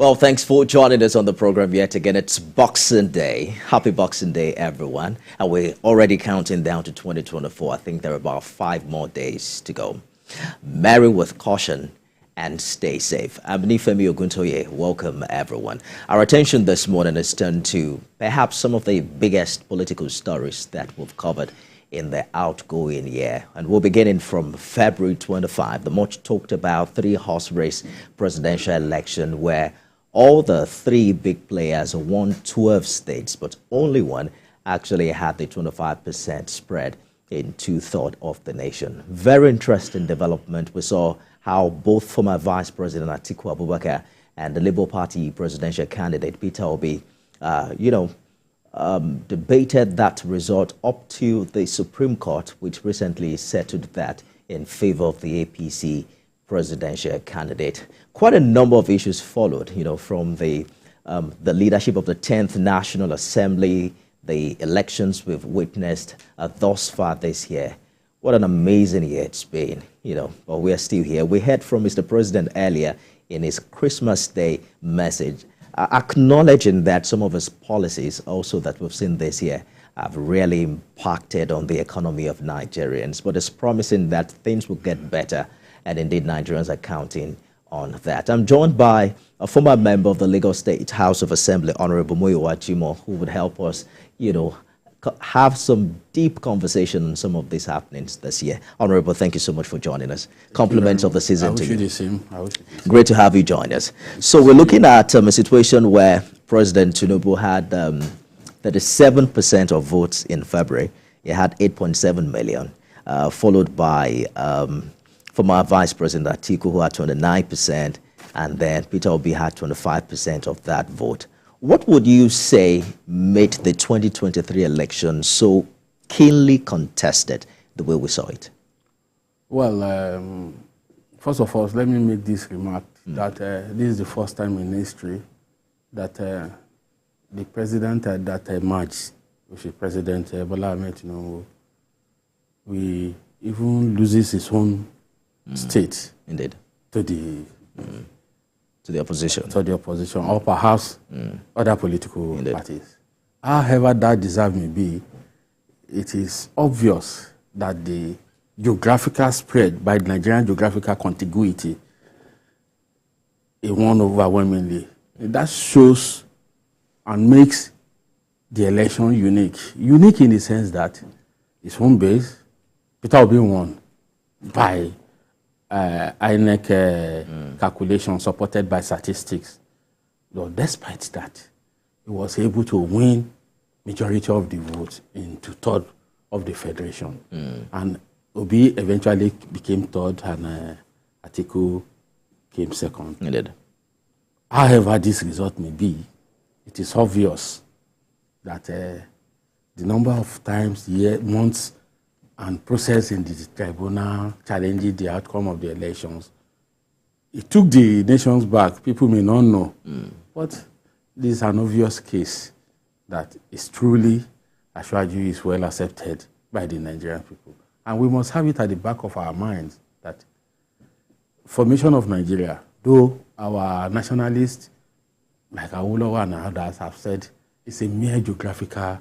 Well, thanks for joining us on the program yet again. It's Boxing Day. Happy Boxing Day, everyone. And we're already counting down to 2024. I think there are about 5 more days to go. Marry with caution and stay safe. I'm Nifemi Oguntoye. Welcome, everyone. Our attention this morning is turned to perhaps some of the biggest political stories that we've covered in the outgoing year. And we're beginning from February 25, the much talked about 3-horse race presidential election where all the 3 big players won 12 states, but only one actually had the 25% spread in 2/3 of the nation. Very interesting development. We saw how both former Vice President Atiku Abubakar and the Labour Party presidential candidate Peter Obi, debated that result up to the Supreme Court, which recently settled that in favor of the APC presidential candidate. Quite a number of issues followed, from the leadership of the 10th National Assembly, the elections we've witnessed thus far this year. What an amazing year it's been, but we're still here. We heard from Mr. President earlier in his Christmas Day message, acknowledging that some of his policies also that we've seen this year have really impacted on the economy of Nigerians, but it's promising that things will get better, and indeed Nigerians are counting on that. I'm joined by a former member of the Lagos State House of Assembly, Honorable Muyiwa Jimoh, who would help us, have some deep conversation on some of these happenings this year. Honorable, thank you so much for joining us. Compliments of the season to you. I wish you the same. Great to have you join us. So we're looking at a situation where President Tinubu had 37% of votes in February. He had 8.7 million, followed by former Vice President Atiku, who had 29%, and then Peter Obi had 25% of that vote. What would you say made the 2023 election so keenly contested the way we saw it? Well, first of all, let me make this remark that this is the first time in history that the president that emerged, which is President Bola Ahmed Tinubu, we even loses his own state. Indeed. To the opposition. To the opposition, or perhaps other political parties. However that deserve may be, it is obvious that the geographical spread by the Nigerian geographical contiguity it won overwhelmingly. That shows and makes the election unique. Unique in the sense that it's home base. Peter Obi won by INEC calculation supported by statistics. Though despite that, he was able to win majority of the votes in 2/3 of the federation. And Obi eventually became 3rd and Atiku came 2nd. Indeed. However this result may be, it is obvious that the number of times, months, and process in the tribunal challenging the outcome of the elections, it took the nations back. People may not know, but this is an obvious case that is truly, Ashwaju is well accepted by the Nigerian people. And we must have it at the back of our minds that formation of Nigeria, though our nationalists, like Awolowo and others have said, is a mere geographical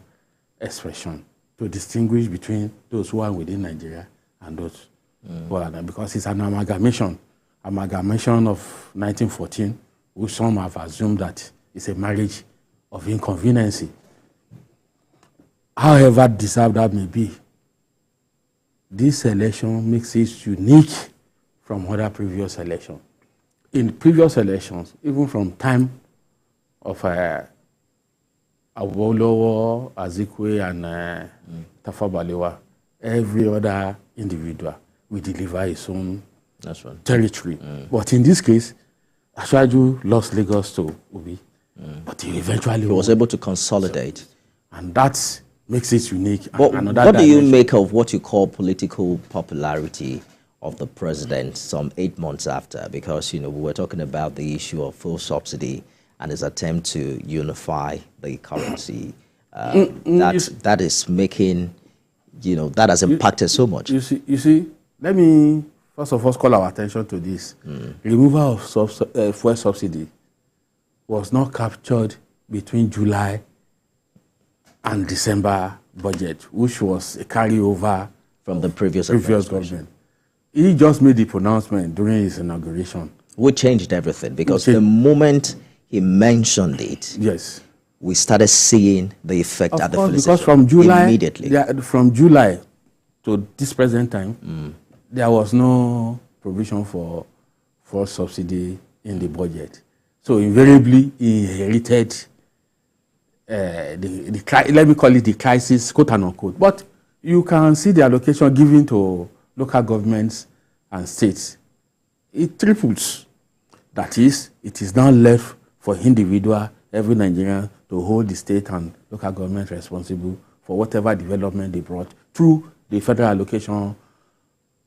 expression to distinguish between those who are within Nigeria and those who are not, because it's an amalgamation of 1914, which some have assumed that it's a marriage of inconveniency. However deserved that may be, this election makes it unique from other previous elections. In previous elections, even from time of Awolowo, Azikwe, and Tafawa Balewa, every other individual will deliver his own territory. But in this case, Ashwaju lost Lagos to Obi, but he eventually was able to consolidate. And that makes it unique. But what do you make of what you call political popularity of the president some 8 months after? Because, we were talking about the issue of full subsidy and his attempt to unify the currency. That is making, that has impacted so much. You see, let me first of all call our attention to this. Removal of fuel subsidy was not captured between July and December budget, which was a carryover from the previous government. He just made the pronouncement during his inauguration. We changed everything because the moment he mentioned it, yes, we started seeing the effect at the legislature. Because from July, immediately. From July to this present time, there was no provision for subsidy in the budget. So invariably, he inherited let me call it the crisis, quote unquote. But you can see the allocation given to local governments and states. It triples. That is, it is now left for every Nigerian to hold the state and local government responsible for whatever development they brought through the federal allocation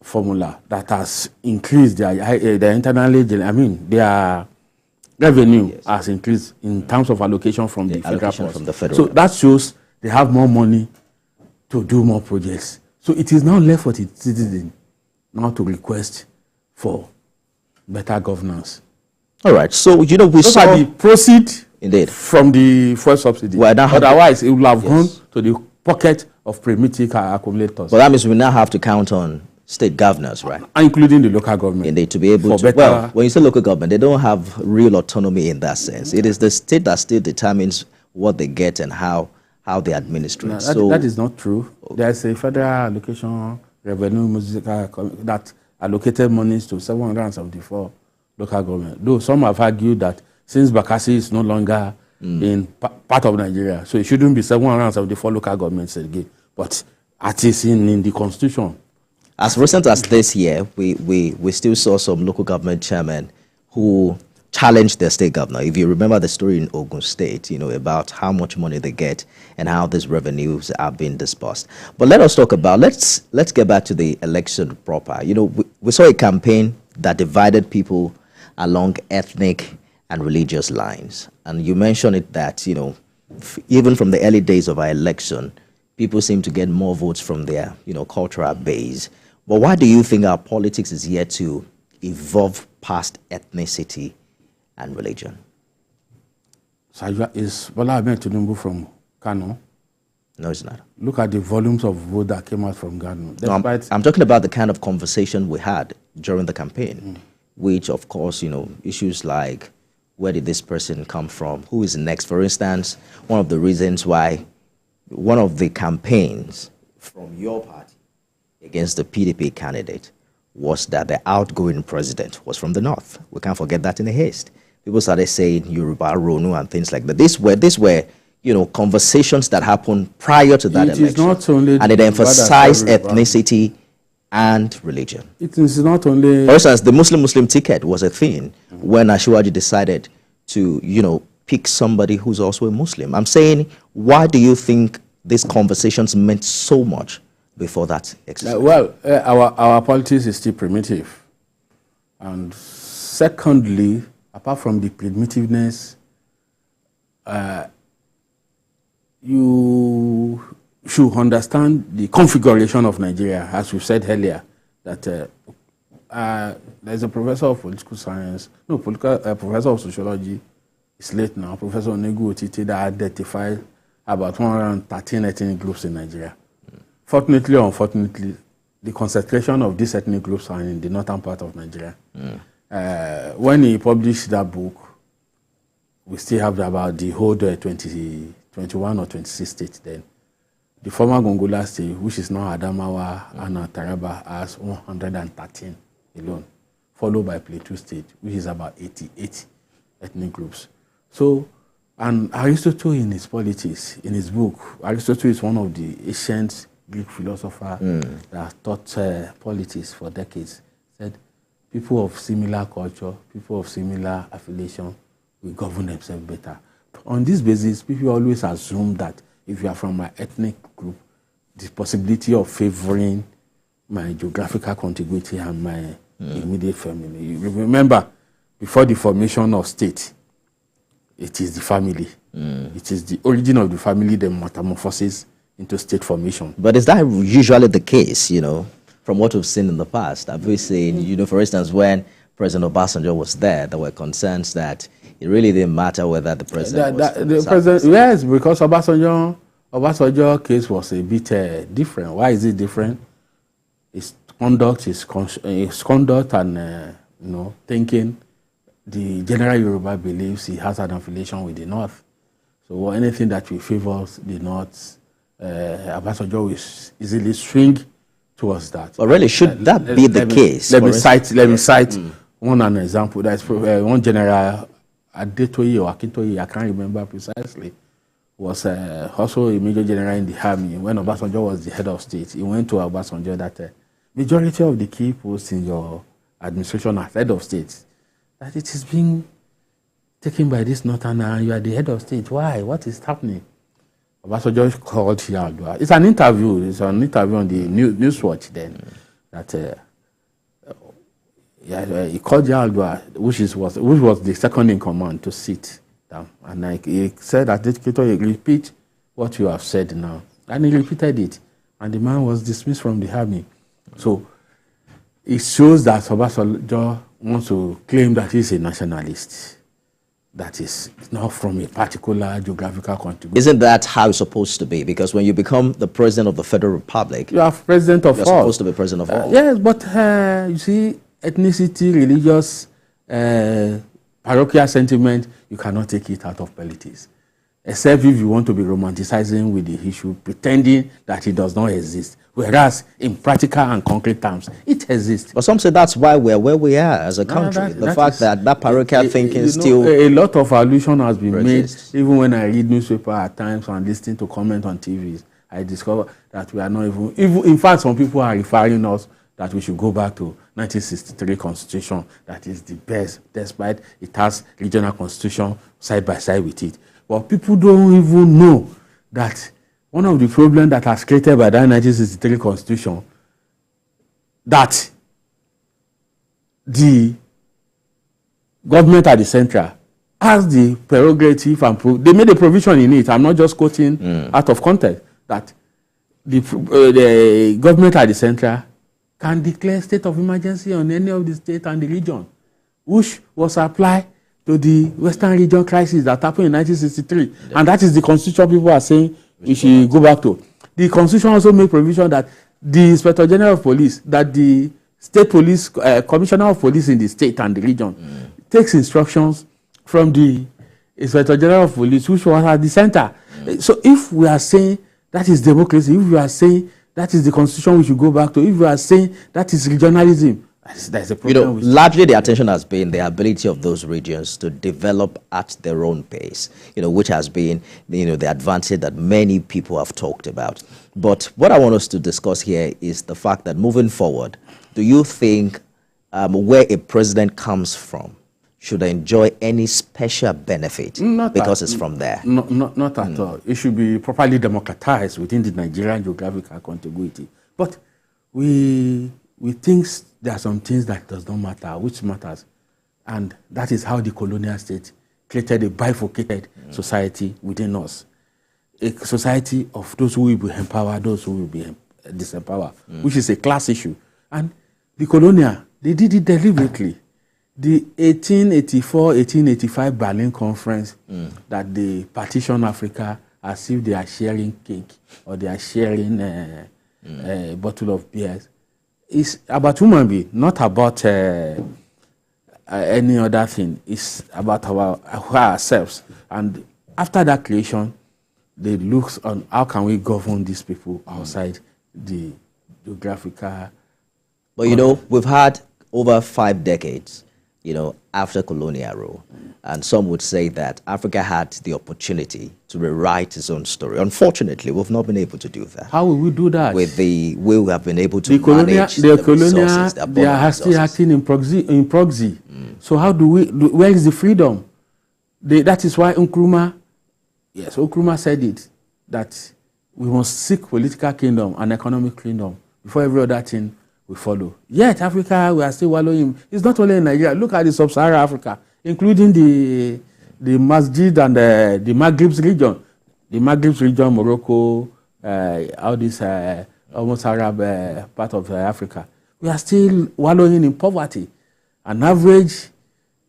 formula that has increased their internally, their revenue has increased in terms of allocation from the federal. So that shows they have more money to do more projects. So it is now left for the citizen now to request for better governance. All right. So, we saw the proceed indeed from the fuel subsidy. Otherwise, it would have gone to the pocket of primitive accumulators. But that means we now have to count on state governors, right? Including the local government. Indeed, to be able to. Well, when you say local government, they don't have real autonomy in that sense. It is the state that still determines what they get and how they administer it. That is not true. There's a federal allocation revenue that allocated monies to 774 local government. Though some have argued that since Bakassi is no longer in part of Nigeria, so it shouldn't be 774 local governments again. But it is in the constitution. As recent as this year, we still saw some local government chairmen who challenged their state governor. If you remember the story in Ogun State, about how much money they get and how these revenues are being disbursed. But let us talk about, let's get back to the election proper. We saw a campaign that divided people along ethnic and religious lines. And you mentioned it that, even from the early days of our election, people seem to get more votes from their, cultural base. But why do you think our politics is yet to evolve past ethnicity and religion? Is Bola Ahmed Tinubu from Kano? No, it's not. Look at the volumes of vote that came out from Kano. No, I'm talking about the kind of conversation we had during the campaign, which, of course, issues like where did this person come from? Who is next? For instance, one of the reasons why one of the campaigns from your party against the PDP candidate was that the outgoing president was from the north. We can't forget that in a haste. People started saying Yoruba, Ronu, and things like that. These were conversations that happened prior to that election. Is not only and it emphasized ethnicity and religion. It is not only... For instance, the Muslim ticket was a thing when Ashwaji decided to, pick somebody who's also a Muslim. I'm saying, why do you think these conversations meant so much before that exercise? Our politics is still primitive. And secondly, apart from the primitiveness, you should understand the configuration of Nigeria, as we said earlier, that there's a professor of political science, professor of sociology, it's late now, Professor Onegu Otiti, that identified about 113 ethnic groups in Nigeria. Fortunately or unfortunately, the concentration of these ethnic groups are in the northern part of Nigeria. When he published that book, we still have about the whole 21 or 26 states then. The former Gongola state, which is now Adamawa and Taraba, has 113 alone, followed by Plateau State, which is about 88 ethnic groups. So, and Aristotle in his politics, in his book, Aristotle is one of the ancient Greek philosophers that taught politics for decades, said people of similar culture, people of similar affiliation will govern themselves better. On this basis, people always assume that if you are from my ethnic group, the possibility of favoring my geographical contiguity and my immediate family. You remember, before the formation of state, it is the family. It is the origin of the family that metamorphoses into state formation. But is that usually the case, from what we've seen in the past? Have we seen, for instance, when President Obasanjo was there were concerns that it really didn't matter whether the president was yes, because Obasanjo case was a bit different. Why is it different? His conduct and thinking. The general Yoruba believes he has an affiliation with the North. So anything that will favor the North, Obasanjo is easily swing towards that. But really, should that be the case? Let me cite one example. That's one general, Adetoye or Akintoye, I can't remember precisely, was also a major general in the army. When Obasanjo was the head of state, he went to Obasanjo that majority of the key posts in your administration as head of state, that it is being taken by this northerner, and you are the head of state. Why? What is happening? Obasanjo called Yaldua. It's an interview. It's an interview on the Newswatch then. That he called Yaldua, which was the second in command, to sit down. And he said that dictator, repeat what you have said now. And he repeated it. And the man was dismissed from the army. So it shows that Obasanjo wants to claim that he's a nationalist. That is not from a particular geographical country. Isn't that how it's supposed to be? Because when you become the president of the Federal Republic, you are president of all. You're supposed to be president of all. Yes, but you see, ethnicity, religious, parochial sentiment, you cannot take it out of politics. Except if you want to be romanticizing with the issue, pretending that it does not exist. Whereas, in practical and concrete terms, it exists. But some say that's why we're where we are as a country. The fact that parochial thinking still... A lot of allusion has been made. Even when I read newspaper at times and listen to comment on TVs, I discover that we are not even... In fact, some people are referring us that we should go back to 1963 Constitution. That is the best, despite it has regional constitution side by side with it. But people don't even know that one of the problems that has created by that 1963 Constitution, that the government at the central has the prerogative and they made a provision in it. I'm not just quoting out of context, that the government at the central can declare state of emergency on any of the state and the region, which was applied to the Western region crisis that happened in 1963. And that is the constitution people are saying we should go back to. The constitution also made provision that the Inspector General of Police, that the state police, commissioner of police in the state and the region, takes instructions from the Inspector General of Police, which was at the center. So if we are saying that is democracy, if we are saying that is the constitution we should go back to, if we are saying that is regionalism, that's a problem. Largely the attention has been the ability of those regions to develop at their own pace, which has been, the advantage that many people have talked about. But what I want us to discuss here is the fact that moving forward, do you think where a president comes from should enjoy any special benefit because it's from there? Not at all. It should be properly democratized within the Nigerian geographical contiguity. But we think there are some things that does not matter, which matters. And that is how the colonial state created a bifurcated society within us. A society of those who will be empowered, those who will be disempowered, which is a class issue. And the colonial, they did it deliberately. The 1884-1885 Berlin Conference, that they partition Africa as if they are sharing cake or they are sharing a bottle of beer, is about human being, not about any other thing. It's about ourselves. And after that creation, they look on how can we govern these people outside the geographical. But we've had over 5 decades, after colonial rule. And some would say that Africa had the opportunity to rewrite its own story. Unfortunately, we've not been able to do that. How will we do that? With we have been able to manage the resources, they are still acting in proxy. So how do where is the freedom? That is why Nkrumah said it, that we must seek political kingdom and economic kingdom before every other thing we follow. Yet Africa, we are still wallowing. It's not only in Nigeria. Look at the sub-Saharan Africa, including the Masjid and the Maghreb region. The Maghreb region, Morocco, all this almost Arab part of Africa. We are still wallowing in poverty. An average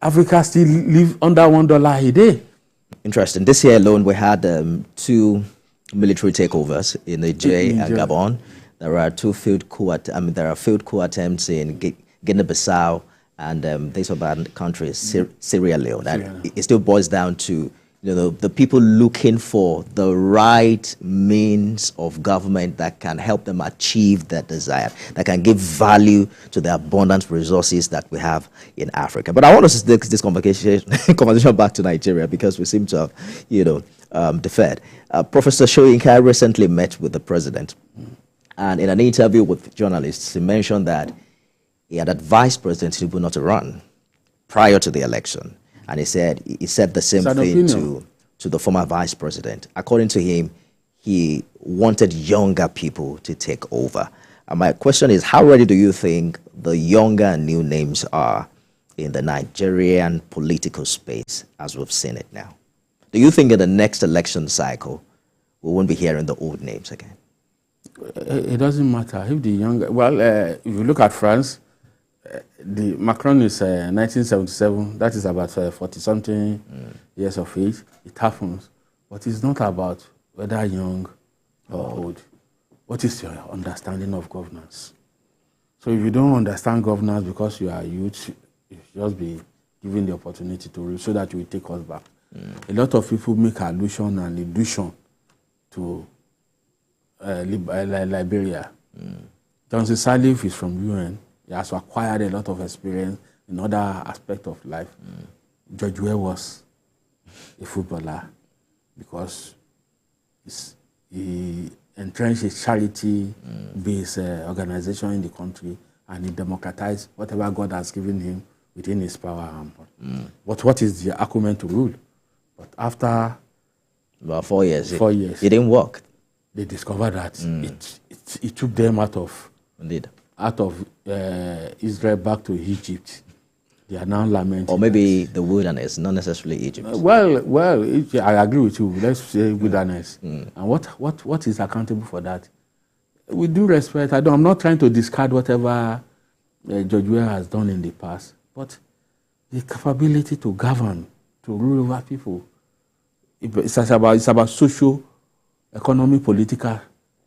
Africa still live under $1 a day. Interesting. This year alone, we had 2 military takeovers in Niger and Gabon. There are 2 failed coup. There are failed coup attempts in Guinea-Bissau and this other country is Sierra Leone. And it still boils down to the people looking for the right means of government that can help them achieve their desire, that can give value to the abundant resources that we have in Africa. But I want us to take this conversation back to Nigeria because we seem to have, deferred. Professor Soyinka recently met with the president, and in an interview with journalists, he mentioned that he had advised President Tinubu not to run prior to the election. And he said the same thing to the former vice president. According to him, he wanted younger people to take over. And my question is, how ready do you think the younger and new names are in the Nigerian political space as we've seen it now? Do you think in the next election cycle, we won't be hearing the old names again? It doesn't matter if the younger... if you look at France, the Macron is 1977. That is about 40-something years of age. It happens, but it's not about whether young or old. What is your understanding of governance? So if you don't understand governance because you are youth, you should just be given the opportunity to rule so that you will take us back. A lot of people make allusion and illusion to Liberia. Johnson Sirleaf is from UN. He has acquired a lot of experience in other aspects of life. George Weah was a footballer because he entrenched a charity-based organization in the country, and he democratized whatever God has given him within his power. But what is the argument to rule? But after about 4 years, it didn't work. They discovered that it took them out of Israel back to Egypt. They are now lamenting. Or maybe the wilderness, not necessarily Egypt. I agree with you. Let's say wilderness. And what is accountable for that? With due respect, I'm not trying to discard whatever George Weah has done in the past, but the capability to govern, to rule over people, it's about social, economic, political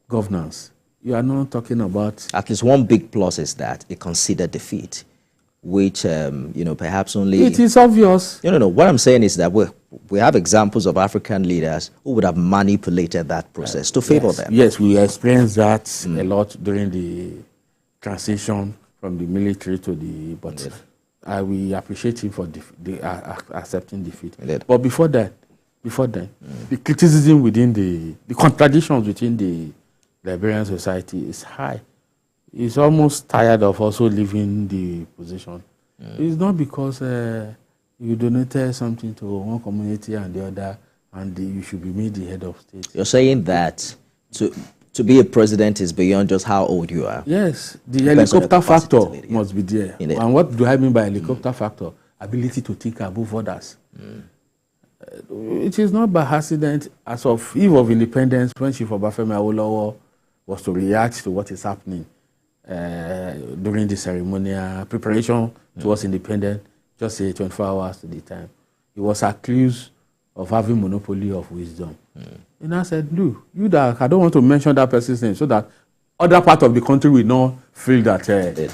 governance. You are not talking about... At least one big plus is that it considered defeat, which, perhaps only... It is obvious. No. What I'm saying is that we have examples of African leaders who would have manipulated that process to favor them. Yes, we experienced that a lot during the transition from the military to the... But I will appreciate him for accepting defeat. But before that, the criticism within the contradictions within the Liberian society is high. He's almost tired of also leaving the position. It's not because you donated something to one community and the other, and you should be made the head of state. You're saying that to be a president is beyond just how old you are? Yes. The helicopter factor must be there. And what do I mean by helicopter factor? Ability to think above others. It is not by accident, as of eve of independence, when Chief Obafemi Awolowo was to react to what is happening during the ceremonial preparation towards independence, just say 24 hours to the time. He was accused of having monopoly of wisdom. And I said, look, I don't want to mention that person's name so that other part of the country will not feel that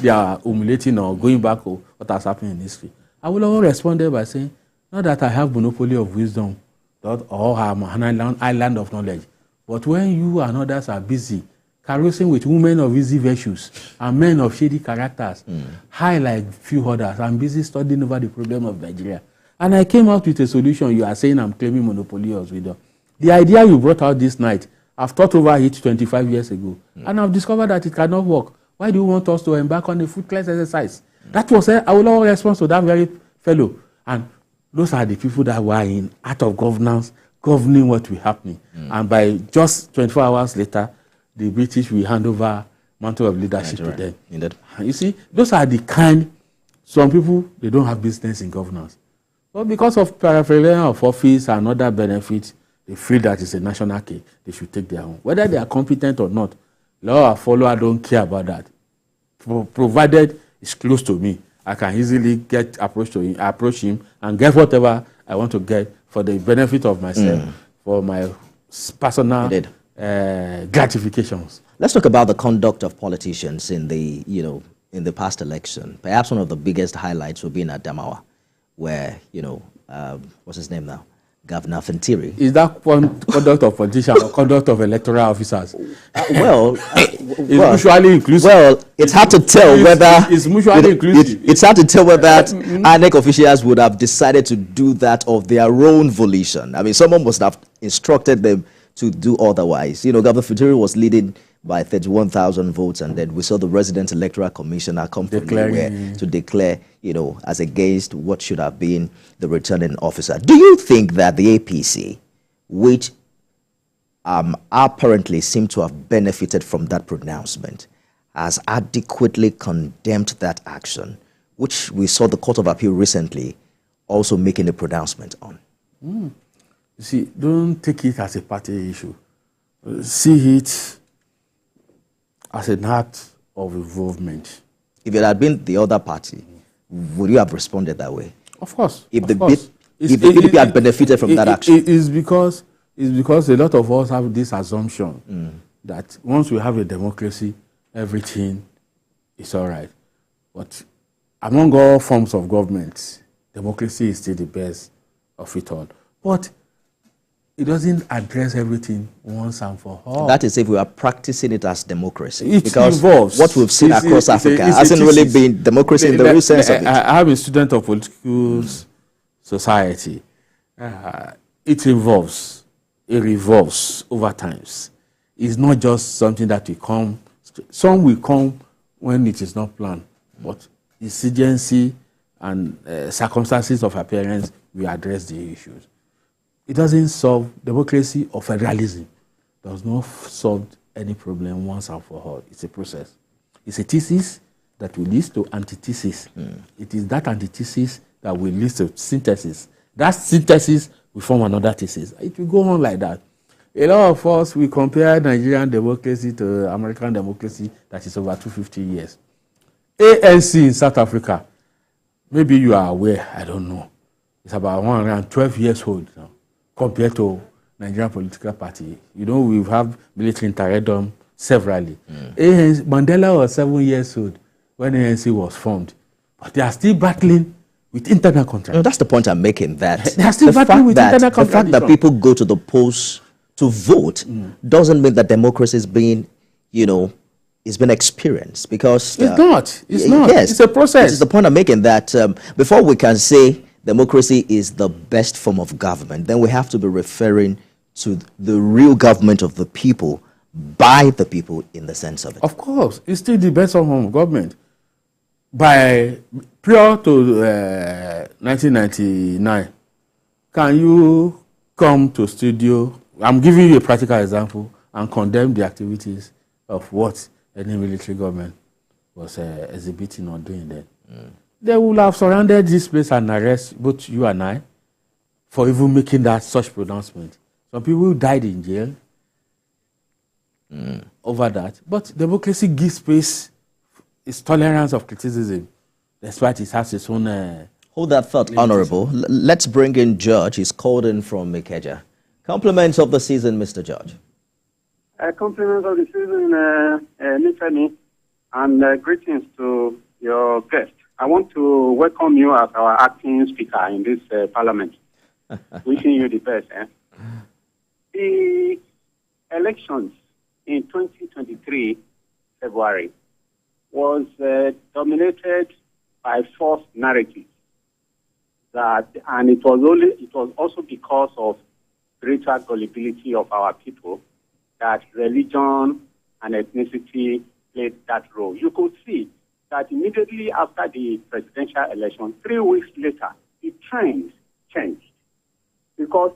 they are humiliating or going back to what has happened in history. Awolowo responded by saying, not that I have monopoly of wisdom or I'm an island of knowledge, but when you and others are busy carousing with women of easy virtues and men of shady characters, high like few others, I'm busy studying over the problem of Nigeria. And I came out with a solution. You are saying I'm claiming monopoly of wisdom. The idea you brought out this night, I've thought over it 25 years ago, and I've discovered that it cannot work. Why do you want us to embark on a fruitless exercise? That was our response to that very fellow. And those are the people that were in art of governance, governing what will happen. And by just 24 hours later, the British will hand over mantle of leadership to them. Indeed. You see, those are the kind, some people, they don't have business in governance. But because of paraphernalia of office and other benefits, they feel that it's a national cake. They should take their own. Whether they are competent or not, law or follower, I don't care about that. Provided it's close to me, I can easily get approach him and get whatever I want to get for the benefit of myself, for my personal gratifications. Let's talk about the conduct of politicians in the, in the past election. Perhaps one of the biggest highlights will be in Adamawa, where, what's his name now? Governor Fentiri. Is that conduct of politicians or conduct of electoral officers? It's mutually inclusive. Well, it's hard to tell whether it's mutually inclusive. It's hard to tell whether INEC officials would have decided to do that of their own volition. I mean, someone must have instructed them to do otherwise. Governor Fentiri was leading by 31,000 votes, and then we saw the resident electoral commissioner come from nowhere to declare, as against what should have been the returning officer. Do you think that the APC, which apparently seem to have benefited from that pronouncement, has adequately condemned that action, which we saw the Court of Appeal recently also making a pronouncement on? You see, don't take it as a party issue. See it as an act of involvement. If it had been the other party, would you have responded that way? Of course. If the PDP had benefited from that action? It's because a lot of us have this assumption that once we have a democracy, everything is all right. But among all forms of government, democracy is still the best of it all. But it doesn't address everything once and for all. That is if we are practicing it as democracy. It because involves what we've seen across Africa hasn't really been democracy in the real sense of it. I am a student of political society. It revolves over times. It's not just something that will come. Some will come when it is not planned, but exigency and circumstances of appearance will address the issues. It doesn't solve democracy or federalism. Does not solve any problem once and for all. It's a process. It's a thesis that will lead to antithesis. It is that antithesis that will lead to synthesis. That synthesis will form another thesis. It will go on like that. A lot of us, we compare Nigerian democracy to American democracy that is over 250 years. ANC in South Africa, maybe you are aware, I don't know. It's about 112 years old now, compared to Nigerian political party. We have military interregnum severally. Mandela was 7 years old when ANC was formed, but they are still battling with internal contradiction. No, that's the point I'm making. That they are still battling with internal contradiction. The fact that people go to the polls to vote doesn't mean that democracy is being, is being experienced, because it's not. It's not. Yes, it's a process. This is the point I'm making. That before we can say democracy is the best form of government, then we have to be referring to the real government of the people, by the people, in the sense of it. Of course, it's still the best form of government. Prior to 1999, can you come to studio? I'm giving you a practical example and condemn the activities of what any military government was exhibiting or doing then. They would have surrounded this place and arrest both you and I for even making such pronouncement. Some people died in jail over that. But democracy gives space, its tolerance of criticism, despite it has its own... Hold that thought, Honorable. Let's bring in George. He's called in from Ikeja. Compliments of the season, Mr. George. Compliments of the season, Nifemi, and greetings to your guest. I want to welcome you as our acting speaker in this parliament. Wishing you the best. The elections in 2023, February, was dominated by false narratives. And it was also because of greater gullibility of our people that religion and ethnicity played that role. You could see that immediately after the presidential election, 3 weeks later, the trend changed, because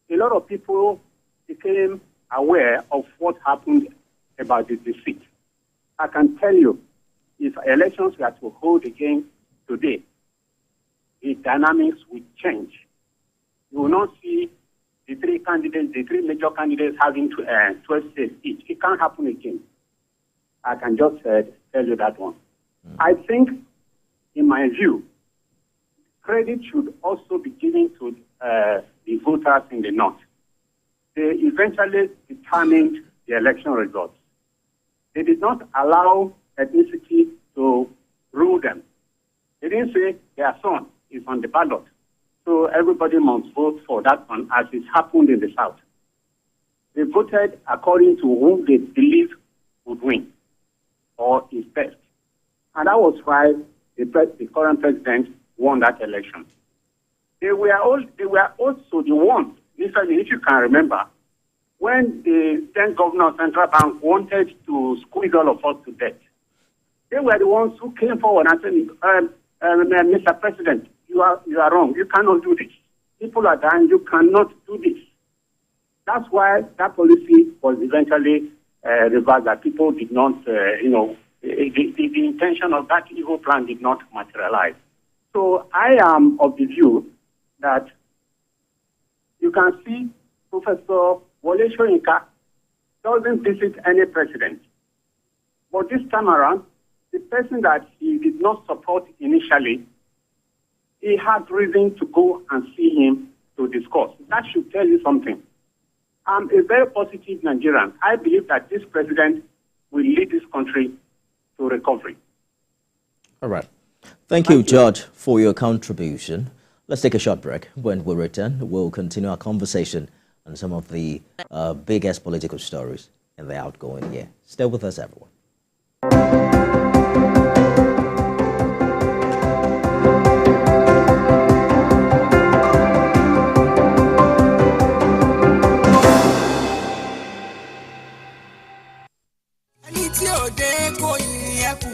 a lot of people became aware of what happened about the defeat. I can tell you, if elections were to hold again today, the dynamics will change. You will not see the three major candidates having 12 states each. It can't happen again. I can just tell you that one. I think in my view, credit should also be given to the voters in the North. They eventually determined the election results. They did not allow ethnicity to rule them. They didn't say their son is on the ballot, so everybody must vote for that one, as it happened in the South. They voted according to who they believe would win or is best. And that was why the current president won that election. They were also the ones, if you can remember, when the then governor of Central Bank wanted to squeeze all of us to death. They were the ones who came forward and said, Mr. President, you are wrong. You cannot do this. People are dying. You cannot do this. That's why that policy was eventually reversed, that people did not, the intention of that evil plan did not materialize. So I am of the view that you can see Professor Wole Soyinka doesn't visit any president. But this time around, the person that he did not support initially, he had reason to go and see him to discuss. That should tell you something. I'm a very positive Nigerian. I believe that this president will lead this country to recovery. All right. Thank you, George, for your contribution. Let's take a short break. When we return, we'll continue our conversation on some of the biggest political stories in the outgoing year. Stay with us, everyone.